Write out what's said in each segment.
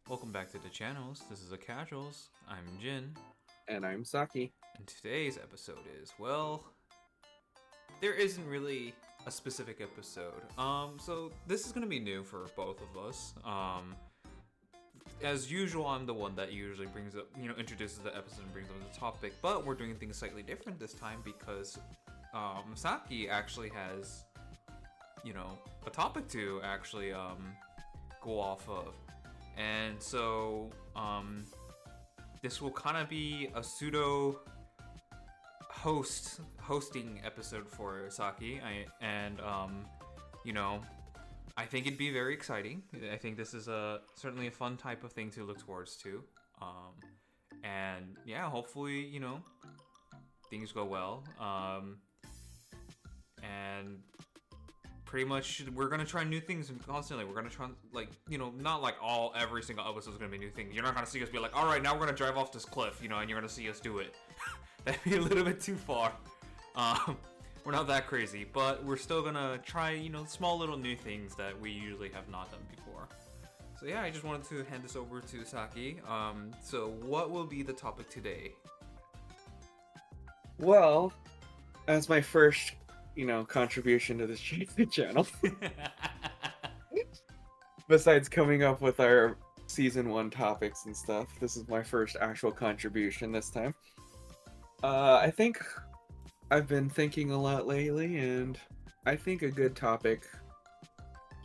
Welcome back to the channels. This is the Casuals. I'm Jin, And I'm Saki. and today's episode is there isn't really a specific episode. So this is gonna be new for both of us. As usual, I'm the one that usually brings up, introduces the episode and brings up the topic. But we're doing things slightly different this time because Saki actually has, a topic to actually go off of. And so, this will kind of be a pseudo hosting episode for Saki. You know, I think it'd be very exciting. I think this is certainly a fun type of thing to look towards to. And yeah, hopefully, things go well. And pretty much we're gonna try new things constantly. We're gonna try, like, not like every single episode is gonna be a new thing. You're not gonna see us be like, all right, now we're gonna drive off this cliff, and you're gonna see us do it. That'd be a little bit too far. um, we're not that crazy, but we're still gonna try, small little new things that we usually have not done before. So yeah, I just wanted to hand this over to Saki. So what will be the topic today? Well, as my first, contribution to this channel, besides coming up with our season 1 topics and stuff, this is my first actual contribution this time. I think I've been thinking a lot lately, and I think a good topic,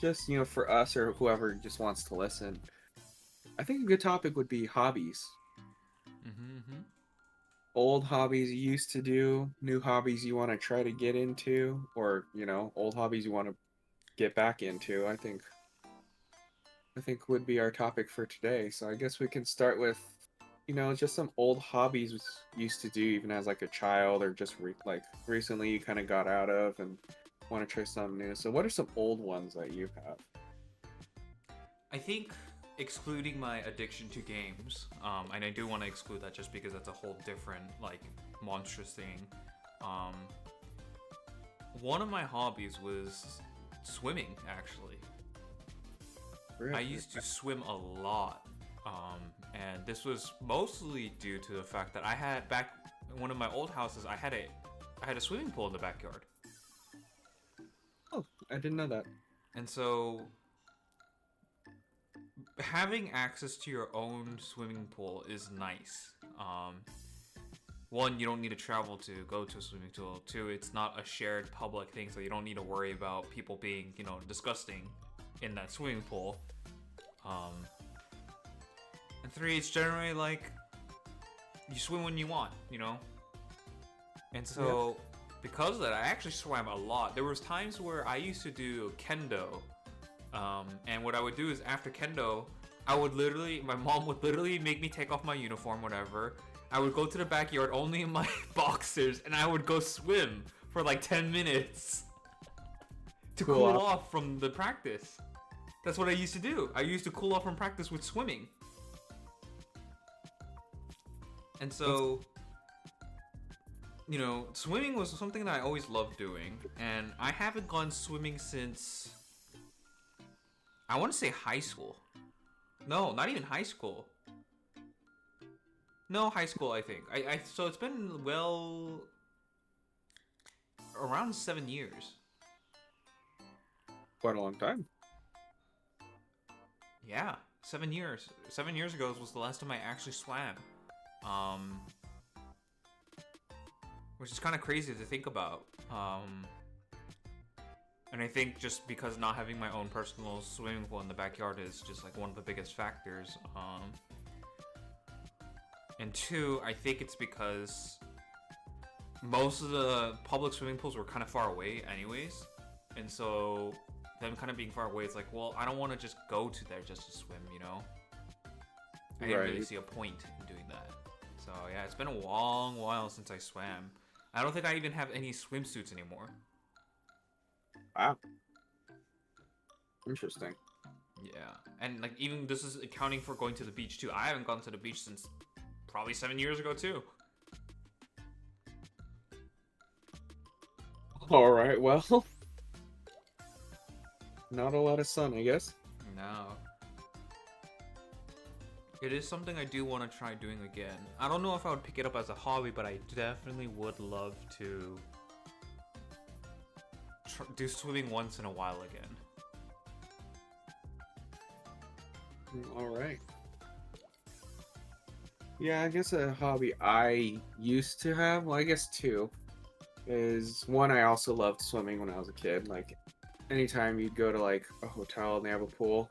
just, for us or whoever just wants to listen, I think a good topic would be hobbies. Mm-hmm. Old hobbies you used to do, new hobbies you want to try to get into, or old hobbies you want to get back into. I think would be our topic for today. So I guess we can start with just some old hobbies you used to do even as like a child, or just like recently you kind of got out of and want to try something new. So what are some old ones that you have? I think excluding my addiction to games, and I do want to exclude that just because that's a whole different, like, monstrous thing. Um, One of my hobbies was swimming, actually. I Really? used to swim a lot, and this was mostly due to the fact that I had back in one of my old houses. I had a swimming pool in the backyard, Oh, I didn't know that. and so having access to your own swimming pool is nice. One, you don't need to travel to go to a swimming pool. Two, it's not a shared public thing, so you don't need to worry about people being, disgusting in that swimming pool. Um, and three, it's generally like you swim when you want. And Yeah. so, because of that, I actually swam a lot. There was times where I used to do kendo, and what I would do is after kendo, my mom would literally make me take off my uniform, whatever. I would go to the backyard only in my boxers, and I would go swim for like 10 minutes to Cool cool off. off from the practice. That's what I used to do. I used to cool off from practice with swimming. And That's so, swimming was something that I always loved doing, and I haven't gone swimming since, I want to say, high school. No, not even high school. No, high school, I think. So it's been, well, around 7 years. quite a long time. Yeah, 7 years. 7 years ago was the last time I actually swam. Um, which is kind of crazy to think about. And I think just because not having my own personal swimming pool in the backyard is just like one of the biggest factors. And two, I think it's because most of the public swimming pools were kind of far away anyways. And so them kind of being far away, it's like, well, I don't want to just go to there just to swim. I didn't really Right. see a point in doing that. So yeah, it's been a long while since I swam. I don't think I even have any swimsuits anymore. Wow. Interesting. Yeah, and like even this is accounting for going to the beach too. I haven't gone to the beach since probably 7 years ago too. All right. Well, not a lot of sun, I guess. No. It is something I do want to try doing again. I don't know if I would pick it up as a hobby, but I definitely would love to do swimming once in a while again. All right. Yeah, I guess a hobby I used to have, well, I guess two, is one, I also loved swimming when I was a kid. Like, anytime you'd go to like a hotel and they have a pool,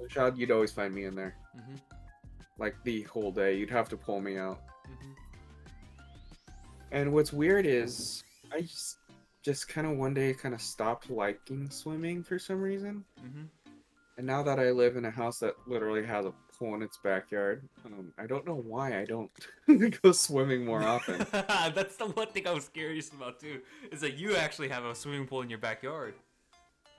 child, you'd always find me in there. Like the whole day, you'd have to pull me out. And what's weird is I just kind of one day kind of stopped liking swimming for some reason. And now that I live in a house that literally has a pool in its backyard, I don't know why I don't go swimming more often. That's the one thing I was curious about too, is that you actually have a swimming pool in your backyard.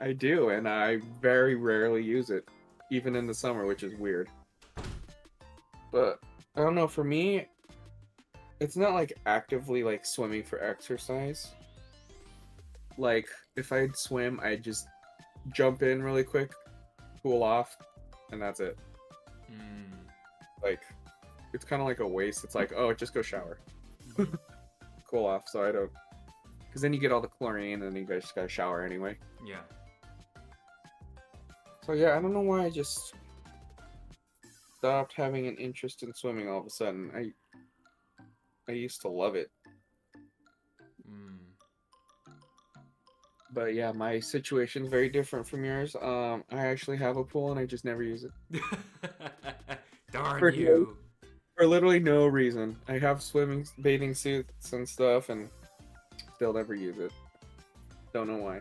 I do, and I very rarely use it, even in the summer, which is weird. But I don't know, for me, it's not like actively like swimming for exercise. Like, if I'd swim, I'd just jump in really quick, cool off, and that's it. Like, it's kind of like a waste. It's like, oh, just go shower. Cool off, so I don't... Because then you get all the chlorine, and you guys just gotta shower anyway. Yeah. So yeah, I don't know why I just stopped having an interest in swimming all of a sudden. I used to love it. But yeah, my situation's very different from yours. I actually have a pool and I just never use it. Darn you. For literally no reason. I have swimming, bathing suits and stuff and still never use it. Don't know why.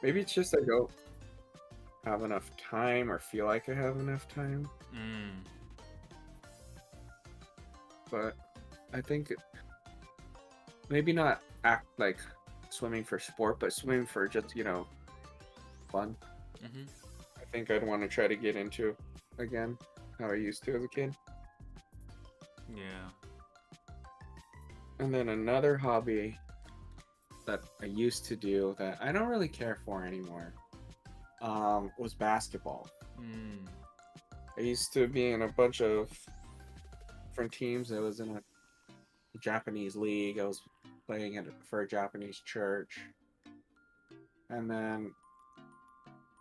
Maybe it's just I don't have enough time or feel like I have enough time. But I think maybe not act like swimming for sport, but swimming for just, you know, fun. I think I'd want to try to get into again how I used to as a kid. Yeah. And then another hobby that I used to do that I don't really care for anymore was basketball. I used to be in a bunch of different teams. I was in a Japanese league. I was playing it for a Japanese church. And then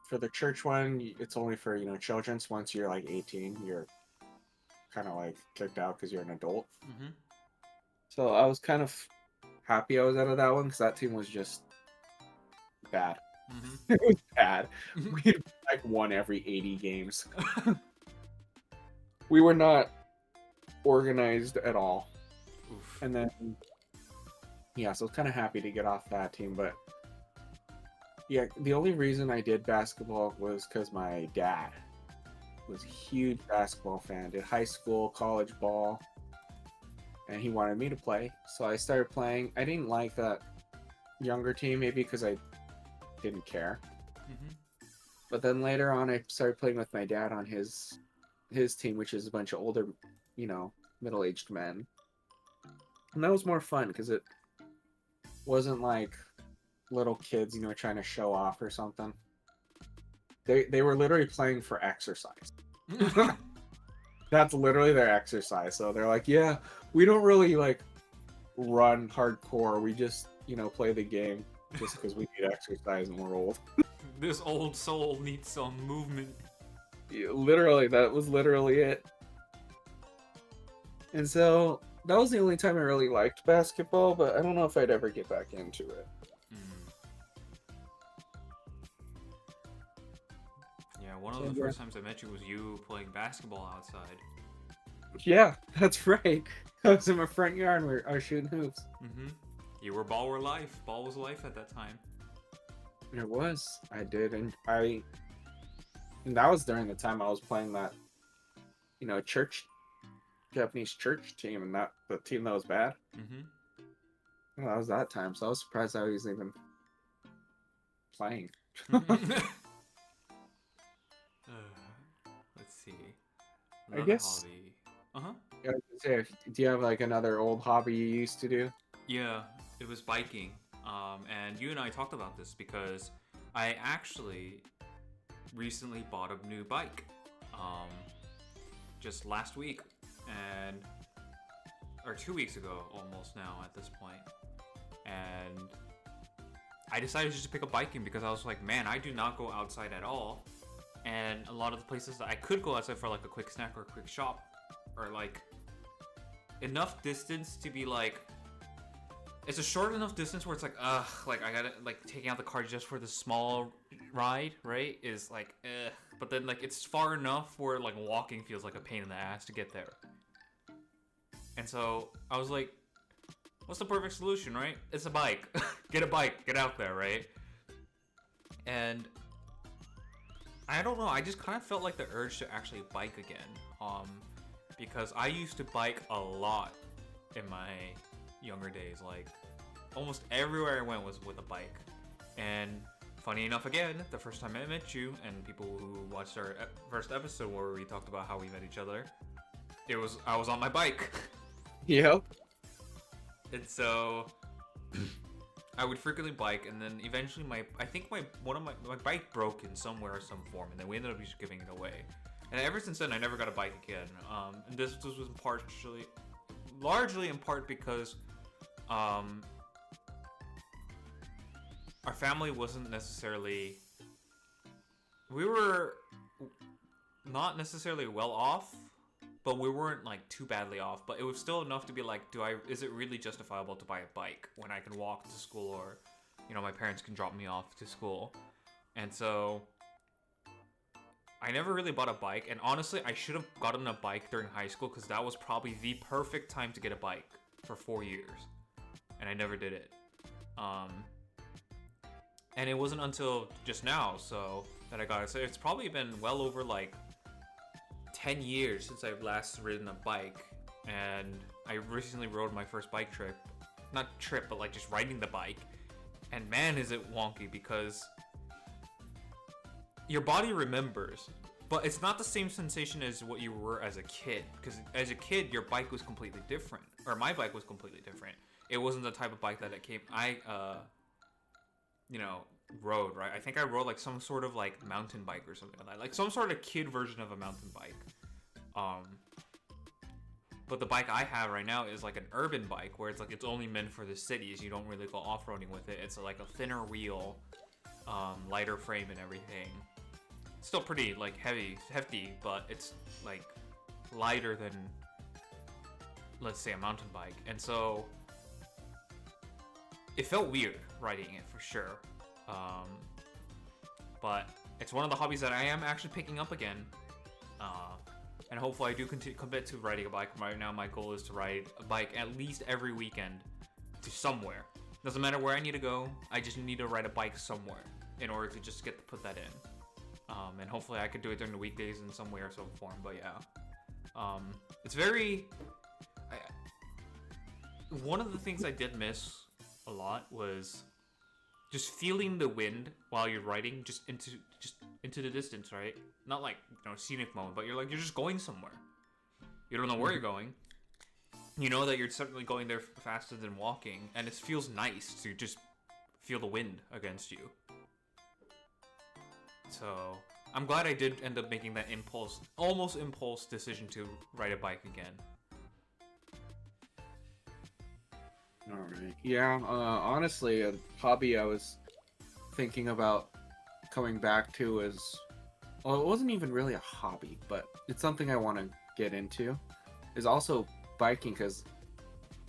for the church one, it's only for, you know, children. So once you're like 18, you're kind of like kicked out because you're an adult. So I was kind of happy I was out of that one because that team was just bad. It was bad. We like won every 80 games. We were not organized at all. And then, yeah, so I was kind of happy to get off that team. But yeah, the only reason I did basketball was because my dad was a huge basketball fan. Did high school, college ball, and he wanted me to play. So I started playing. I didn't like that younger team, maybe because I didn't care. But then later on, I started playing with my dad on his team, which is a bunch of older, you know, middle-aged men. And that was more fun because it wasn't like little kids, you know, trying to show off or something. They were literally playing for exercise. That's literally their exercise. So they're like, yeah, we don't really like run hardcore. We just, you know, play the game just because we need exercise and we're old. This old soul needs some movement. Yeah, literally, that was literally it. And so that was the only time I really liked basketball, but I don't know if I'd ever get back into it. Yeah, one of the first times I met you was you playing basketball outside. Yeah, that's right. I was in my front yard and I was shooting hoops. You were ball were life. Ball was life at that time. It was. I did, and that was during the time I was playing that, you know, Japanese church team, and that the team that was bad. Well, that was that time, so I was surprised I was even playing. Let's see. Another I guess. hobby. Yeah, I was gonna say, do you have like another old hobby you used to do? Yeah, it was biking. And you and I talked about this because I actually recently bought a new bike. just last week, and or 2 weeks ago, almost now at this point, and I decided just to pick up biking because I was like, man, I do not go outside at all, and a lot of the places that I could go outside for like a quick snack or a quick shop are like enough distance to be like, it's a short enough distance where it's like, ugh, like I gotta, like, taking out the car just for the small ride, right, is like, ugh. But then, like, it's far enough where, like, walking feels like a pain in the ass to get there. And so, I was like, what's the perfect solution, right? It's a bike. Get a bike, get out there, right? And I don't know, I just kind of felt like the urge to actually bike again. Because I used to bike a lot in my younger days. Like, almost everywhere I went was with a bike. And funny enough, again, the first time I met you, and people who watched our first episode where we talked about how we met each other, I was on my bike. Yep. And so I would frequently bike, and then eventually I think my bike broke in somewhere or some form, and then we ended up just giving it away. And ever since then, I never got a bike again. And this was largely in part because our family wasn't necessarily, we were not necessarily well off, but we weren't like too badly off, but it was still enough to be like, is it really justifiable to buy a bike when I can walk to school, or, you know, my parents can drop me off to school? And so I never really bought a bike, and honestly, I should have gotten a bike during high school, because that was probably the perfect time to get a bike for 4 years, and I never did it. And it wasn't until just now, so, that I got it. So it's probably been well over like 10 years since I've last ridden a bike, and I recently rode my first bike trip. Not trip, but like just riding the bike. And man, is it wonky, because your body remembers, but it's not the same sensation as what you were as a kid. Because as a kid, your bike was completely different, or my bike was completely different. It wasn't the type of bike that rode, right? I think I rode like some sort of like mountain bike or something like that, like some sort of kid version of a mountain bike. But the bike I have right now is like an urban bike, where it's like it's only meant for the cities. You don't really go off-roading with it. It's like a thinner wheel, lighter frame and everything. It's still pretty like hefty, but it's like lighter than, let's say, a mountain bike. And so it felt weird riding it for sure. But it's one of the hobbies that I am actually picking up again. And hopefully I do commit to riding a bike. Right now my goal is to ride a bike at least every weekend to somewhere. Doesn't matter where I need to go, I just need to ride a bike somewhere in order to just put that in. And hopefully I could do it during the weekdays in some way or some form, but yeah. It's very... one of the things I did miss a lot was just feeling the wind while you're riding just into the distance, right? Not like, scenic moment, but you're just going somewhere. You don't know where you're going. You know that you're certainly going there faster than walking, and it feels nice to just feel the wind against you. So I'm glad I did end up making that almost impulse decision to ride a bike again. Alright. Yeah, honestly, a hobby I was thinking about coming back to is... Well, it wasn't even really a hobby, but it's something I want to get into. Is also biking, because,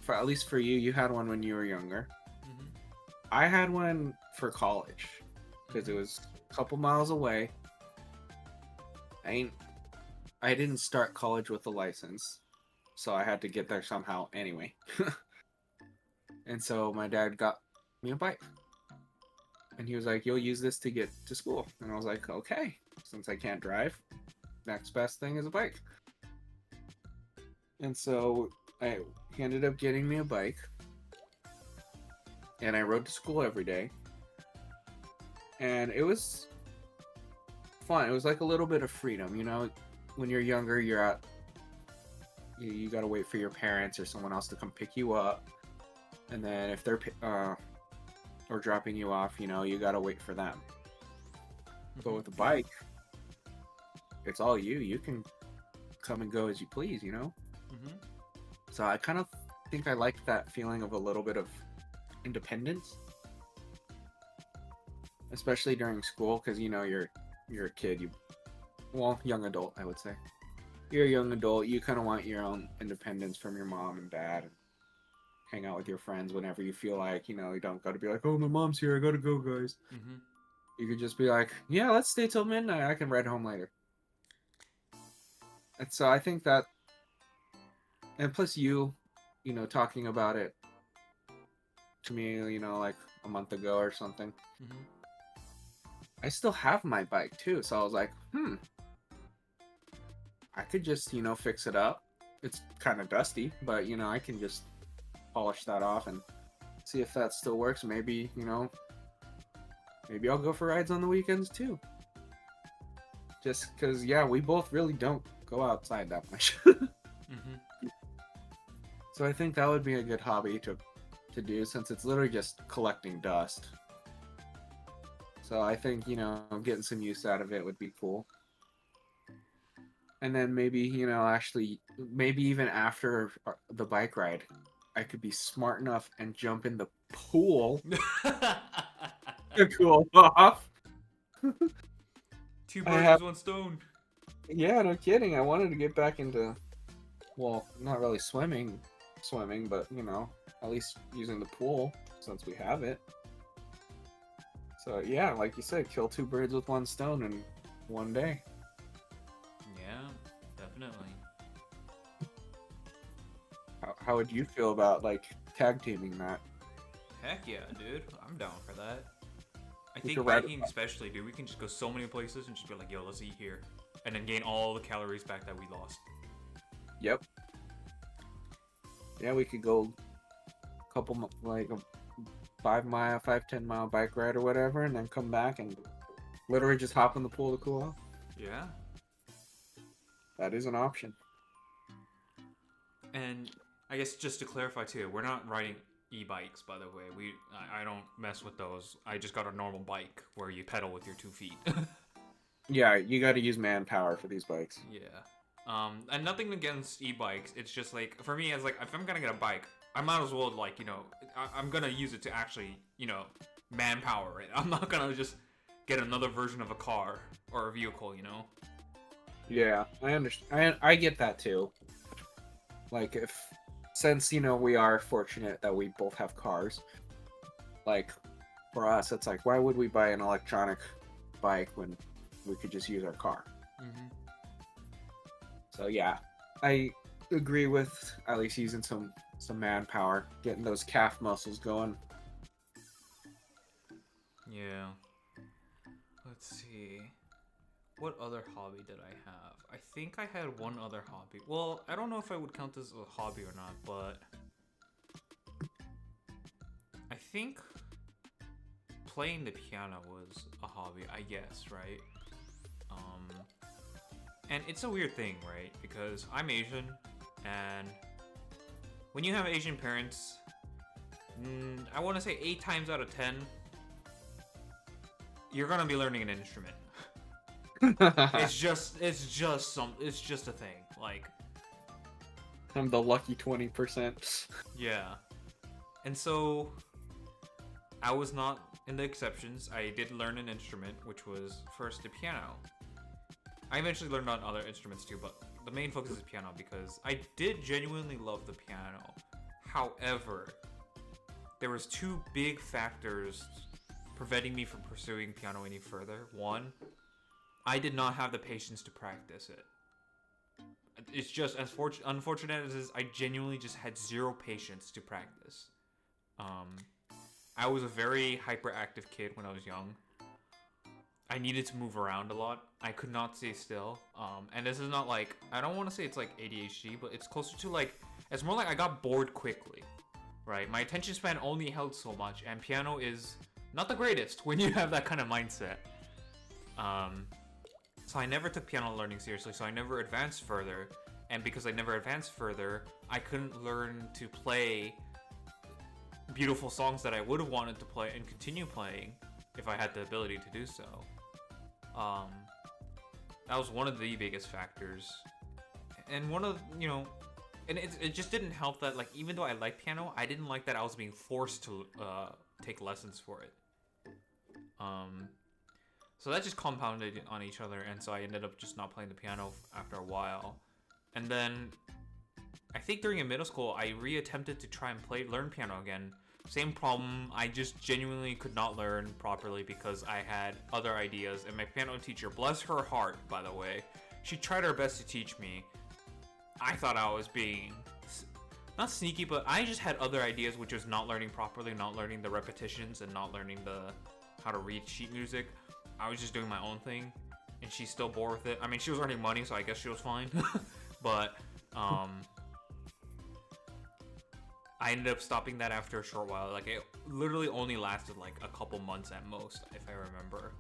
at least for you, you had one when you were younger. Mm-hmm. I had one for college, because it was a couple miles away. I didn't start college with a license, so I had to get there somehow anyway. And so my dad got me a bike. And he was like, you'll use this to get to school. And I was like, okay, since I can't drive, next best thing is a bike. And so he ended up getting me a bike. And I rode to school every day. And it was fun. It was like a little bit of freedom, when you're younger, you gotta wait for your parents or someone else to come pick you up. And then if they're or dropping you off, you gotta wait for them. But with a bike, it's all you. You can come and go as you please, you know? Mm-hmm. So I kind of think I like that feeling of a little bit of independence, especially during school, because you know you're a kid, young adult, I would say. You're a young adult, you kind of want your own independence from your mom and dad, and hang out with your friends whenever you feel like, you know, you don't got to be like, oh, my mom's here, I gotta go, guys. Mm-hmm. You could just be like, yeah, let's stay till midnight, I can ride home later. And so I think that, and plus you know, talking about it to me, you know, like a month ago or something, Mm-hmm. I still have my bike too. So I was like, I could just, you know, fix it up. It's kind of dusty, but, you know, I can just polish that off and see if that still works. Maybe, you know, maybe I'll go for rides on the weekends too. Just because, yeah, we both really don't go outside that much. Mm-hmm. So I think that would be a good hobby to do since it's literally just collecting dust. So I think, you know, getting some use out of it would be cool. And then maybe, you know, actually, maybe even after the bike ride, I could be smart enough and jump in the pool to cool off. Two I birds have, with one stone. yeah, no kidding. I wanted to get back into, well, not really swimming, but, you know, at least using the pool since we have it. So, yeah, like you said, kill two birds with one stone in one day. Yeah, definitely. How would you feel about, like, tag teaming that? Heck yeah, dude. I'm down for that. I We think could ride. biking especially, dude, we can just go so many places and just be like, yo, let's eat here. And then gain all the calories back that we lost. Yep. Yeah, we could go a couple, like a 5 mile, 5-10 mile bike ride or whatever, and then come back and literally just hop in the pool to cool off. Yeah. That is an option. And I guess just to clarify too, we're not riding e-bikes, by the way. I don't mess with those. I just got a normal bike where you pedal with your 2 feet. Yeah, you got to use manpower for these bikes. Yeah. And nothing against e-bikes. It's just like for me, it's like if I'm gonna get a bike, I might as well like I'm gonna use it to actually manpower it. I'm not gonna just get another version of a car or a vehicle. Yeah, I understand. I get that too. Like since we are fortunate that we both have cars, like for us, it's like why would we buy an electronic bike when we could just use our car? Mm-hmm. So yeah, I agree with at least using some manpower, getting those calf muscles going. Yeah. Let's see. What other hobby did I have? I think I had one other hobby. Well, I don't know if I would count this as a hobby or not, but I think playing the piano was a hobby, I guess, right? And it's a weird thing, right? Because I'm Asian, and when you have Asian parents, I want to say 8 times out of 10, you're gonna be learning an instrument. It's just a thing. Like, I'm the lucky 20%. yeah. And so I was not in the exceptions. I did learn an instrument, which was first the piano. I eventually learned on other instruments too, but the main focus is piano because I did genuinely love the piano. However, there was 2 big factors preventing me from pursuing piano any further. One, I did not have the patience to practice it. It's just as unfortunate as it is, I genuinely just had 0 patience to practice. I was a very hyperactive kid when I was young. I needed to move around a lot. I could not stay still. And this is not like, I don't want to say it's like ADHD, but it's closer to like, it's more like I got bored quickly, right? My attention span only held so much, and piano is not the greatest when you have that kind of mindset. So I never took piano learning seriously, so I never advanced further. And because I never advanced further, I couldn't learn to play beautiful songs that I would have wanted to play and continue playing if I had the ability to do so. That was one of the biggest factors. And one of, and it just didn't help that, like, even though I liked piano, I didn't like that I was being forced to take lessons for it. So that just compounded on each other, and so I ended up just not playing the piano after a while. And then I think during in middle school, I reattempted to try and learn piano again. Same problem, I just genuinely could not learn properly because I had other ideas, and my piano teacher, bless her heart, by the way, she tried her best to teach me. I thought I was being not sneaky, but I just had other ideas, which was not learning properly, not learning the repetitions, and not learning how to read sheet music. I was just doing my own thing, and she's still bored with it. I mean, she was earning money, so I guess she was fine. But I ended up stopping that after a short while. Like, it literally only lasted like a couple months at most, if I remember.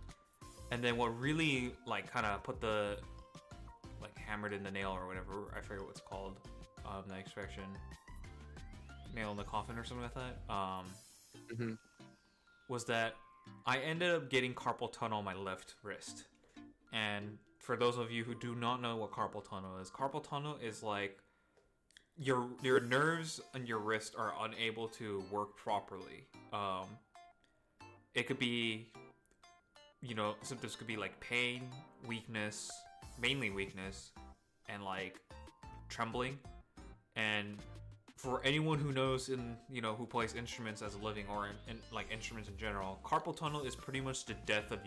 And then what really like kind of put the like hammered in the nail or whatever, I forget what it's called, the expression, nail in the coffin or something like that, was that I ended up getting carpal tunnel on my left wrist. And for those of you who do not know what carpal tunnel is like your nerves on your wrist are unable to work properly. It could be, symptoms could be like pain, weakness, mainly weakness, and like trembling. And for anyone who knows who plays instruments as a living or in like instruments in general, carpal tunnel is pretty much the death of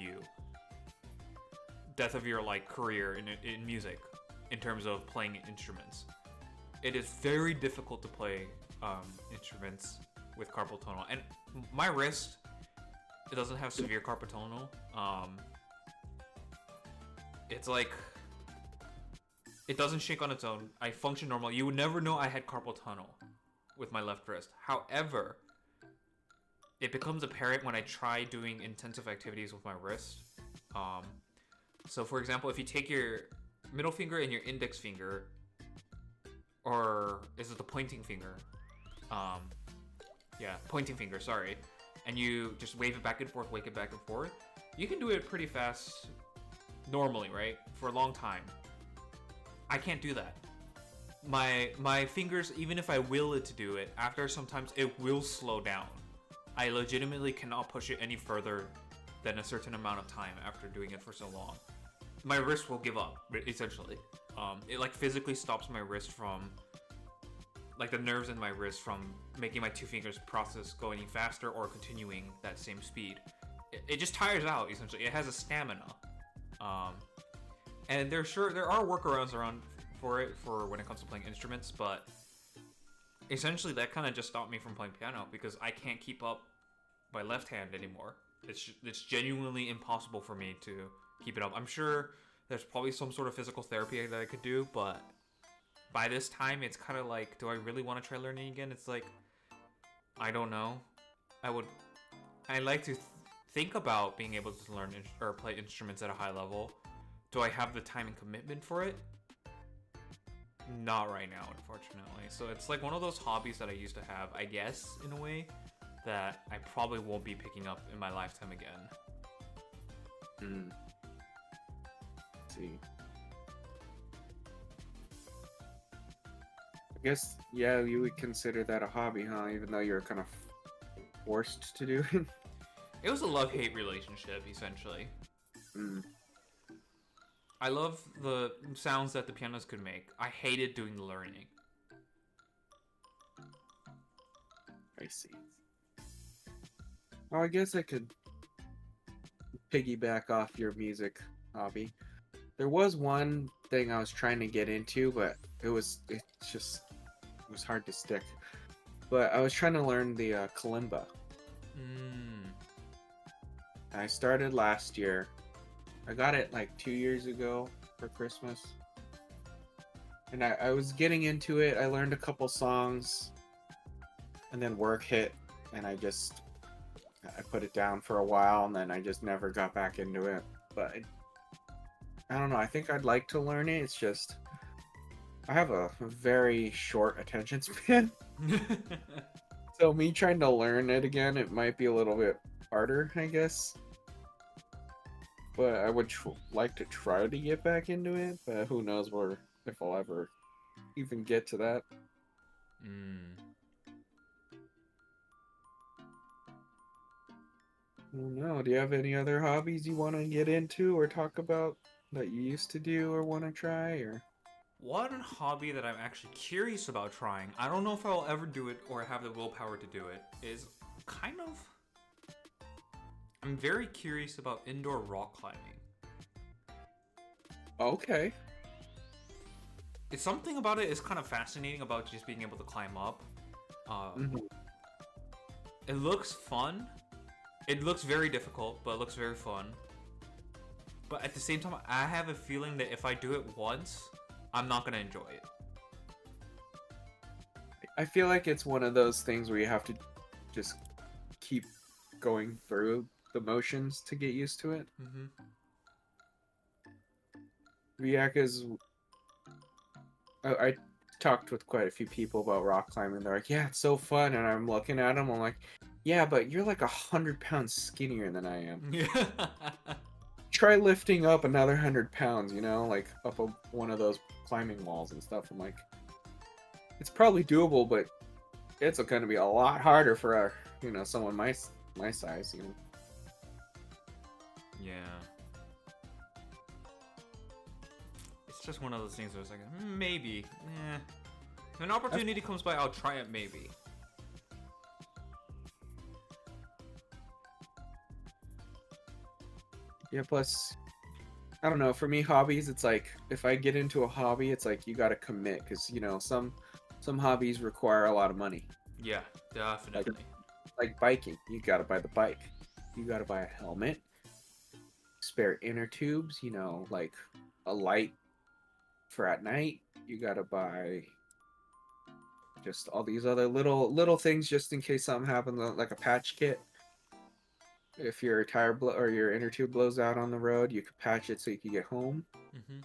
your like career in music in terms of playing instruments. It is very difficult to play instruments with carpal tunnel, and my wrist, it doesn't have severe carpal tunnel. It's like it doesn't shake on its own. I function normally. You would never know I had carpal tunnel with my left wrist. However, it becomes apparent when I try doing intensive activities with my wrist. So for example, if you take your middle finger and your index finger, or is it the pointing finger? Pointing finger, sorry. And you just wave it back and forth, you can do it pretty fast normally, right? For a long time. I can't do that. My fingers, even if I will it to do it, after sometimes it will slow down. I legitimately cannot push it any further than a certain amount of time after doing it for so long. My wrist will give up, essentially. It like physically stops my wrist from, like the nerves in my wrist from making my two fingers process going faster or continuing that same speed. It just tires out, essentially. It has a stamina. And there are workarounds for when it comes to playing instruments, but essentially that kind of just stopped me from playing piano because I can't keep up my left hand anymore. It's genuinely impossible for me to keep it up. I'm sure there's probably some sort of physical therapy that I could do, but by this time it's kind of like, do I really want to try learning again? It's like, I don't know. I like to think about being able to learn or play instruments at a high level. Do I have the time and commitment for it? Not right now, unfortunately. So it's like one of those hobbies that I used to have, I guess, in a way, that I probably won't be picking up in my lifetime again. See. I guess, yeah, you would consider that a hobby, huh? Even though you're kind of forced to do it. It was a love-hate relationship, essentially. I love the sounds that the pianos could make. I hated doing the learning. I see. Well, I guess I could piggyback off your music hobby. There was one thing I was trying to get into, but it was hard to stick. But I was trying to learn the kalimba. I started last year. I got it like 2 years ago for Christmas. And I was getting into it. I learned a couple songs. And then work hit. And I put it down for a while. And then I just never got back into it. But I don't know. I think I'd like to learn it. It's just, I have a very short attention span. So me trying to learn it again, it might be a little bit harder, I guess. But I would like to try to get back into it, but who knows if I'll ever even get to that. Mm. I don't know. Do you have any other hobbies you want to get into or talk about that you used to do or want to try? Or One hobby that I'm actually curious about trying, I don't know if I'll ever do it or have the willpower to do it, is kind of. I'm very curious about indoor rock climbing. okay, It's something about it is kind of fascinating about just being able to climb up. hmm It looks fun. It looks very difficult, but it looks very fun. But at the same time, I have a feeling that if I do it once, I'm not gonna enjoy it. I feel like it's one of those things where you have to just keep going through the motions to get used to it. Mm-hmm. Yeah, because I talked with quite a few people about rock climbing. They're like, "Yeah, it's so fun," and I'm looking at them. I'm like, "Yeah, but you're like 100 pounds skinnier than I am. Yeah. Try lifting up another 100 pounds. Like up one of those climbing walls and stuff." I'm like, "It's probably doable, but it's going to be a lot harder for someone my size." Yeah. It's just one of those things where it's like, maybe. Eh. If an opportunity comes by, I'll try it maybe. Yeah. Plus, I don't know. For me, hobbies, it's like if I get into a hobby, it's like you got to commit because some hobbies require a lot of money. Yeah, definitely. Like biking, you got to buy the bike, you got to buy a helmet, spare inner tubes, like a light for at night. You got to buy just all these other little things just in case something happens, like a patch kit. If your or your inner tube blows out on the road, you could patch it so you can get home. Mm-hmm.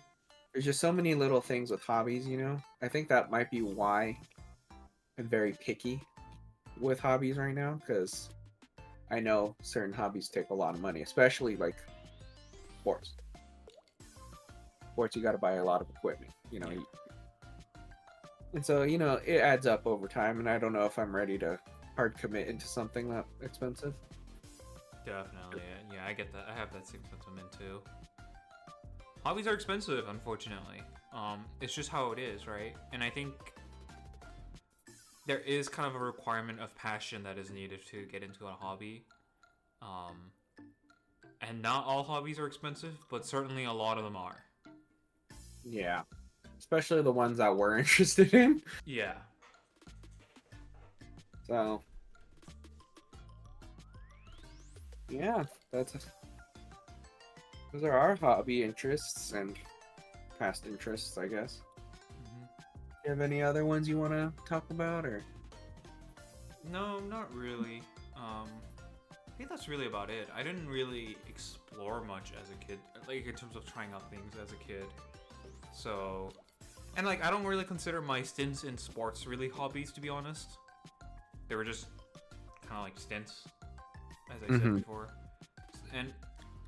There's just so many little things with hobbies. I think that might be why I'm very picky with hobbies right now, because I know certain hobbies take a lot of money, especially like sports. Sports, you got to buy a lot of equipment, Yeah. and so it adds up over time. And I don't know if I'm ready to hard commit into something that expensive. Definitely. Yeah, I get that. I have that same sentiment too. Hobbies are expensive, unfortunately. It's just how it is, right? And I think there is kind of a requirement of passion that is needed to get into a hobby. Um, and not all hobbies are expensive, but certainly a lot of them are. Yeah, especially the ones that we're interested in. Yeah. So yeah, that's those are our hobby interests and past interests, I guess. Hmm. You have any other ones you want to talk about, or? No, not really. I think that's really about it. I didn't really explore much as a kid, like in terms of trying out things as a kid. So, and like I don't really consider my stints in sports really hobbies, to be honest. They were just kind of like stints, as I said before, and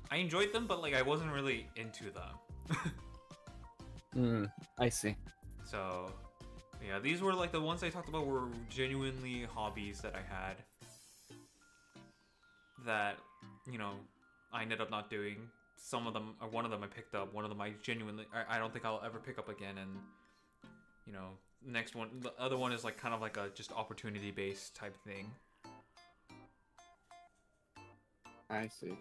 I enjoyed them, but like I wasn't really into them. I see. So, yeah, these were like the ones I talked about were genuinely hobbies that I had that, you know, I ended up not doing. Some of them, or one of them I picked up, one of them I genuinely, I don't think I'll ever pick up again. And, you know, next one, the other one is like kind of like a just opportunity based type thing. I see.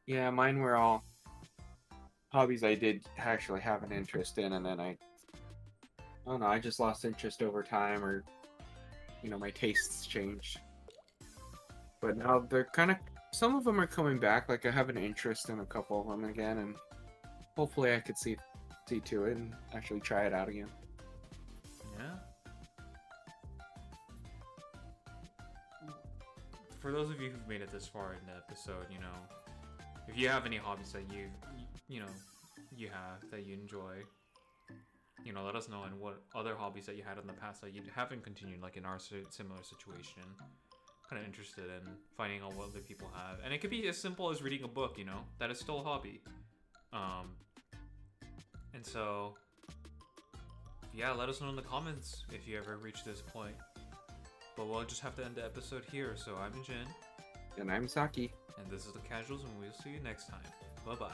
Yeah, mine were all hobbies I did actually have an interest in, and then I don't know, I just lost interest over time, or my tastes changed. But now they're kind of, some of them are coming back. Like I have an interest in a couple of them again, and hopefully I could see to it and actually try it out again. Yeah. For those of you who've made it this far in the episode, you know, if you have any hobbies that you have that you enjoy, you know, let us know, and what other hobbies that you had in the past that you haven't continued, like in our similar situation. Kind of interested in finding out what other people have, and it could be as simple as reading a book. You know, that is still a hobby. And And so, yeah, let us know in the comments if you ever reach this point. But we'll just have to end the episode here. So I'm Jin. And I'm Saki. And this is The Casuals, and we'll see you next time. Bye-bye.